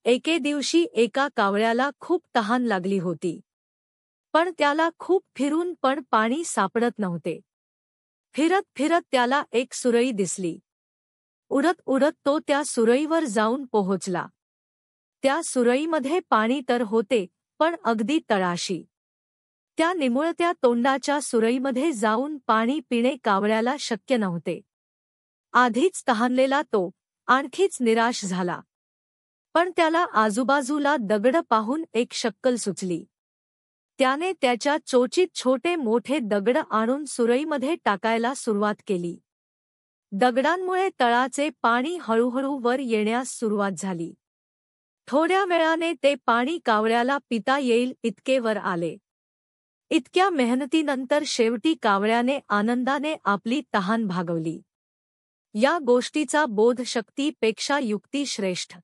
एके दिवशी एका कावळ्याला खूप तहान लागली होती. पण त्याला खूप फिरून पण पाणी सापडत नव्हते. फिरत फिरत त्याला एक सुरई दिसली. उडत उडत तो त्या सुरईवर जाऊन पोहोचला. त्या सुरईमध्ये पाणी तर होते, पण अगदी तळाशी. त्या निमुळत्या तोंडाच्या सुरईमध्ये जाऊन पाणी पिणे कावळ्याला शक्य नव्हते. आधीच तहानलेला तो आणखीच निराश झाला. पण त्याला आजूबाजूला दगड पाहून एक शक्कल सुचली. त्याने त्याच्या चोचीत छोटे मोठे दगड आणून सुरईमध्ये टाकायला सुरुवात केली. दगडांमुळे तळाचे पाणी हळूहळू वर येण्यास सुरुवात झाली. थोड्या वेळाने ते पाणी कावळ्याला पिता येईल इतके वर आले. इतक्या मेहनतीनंतर शेवटी कावळ्याने आनंदाने आपली तहान भागवली. या गोष्टीचा बोध शक्तीपेक्षा युक्ती श्रेष्ठ.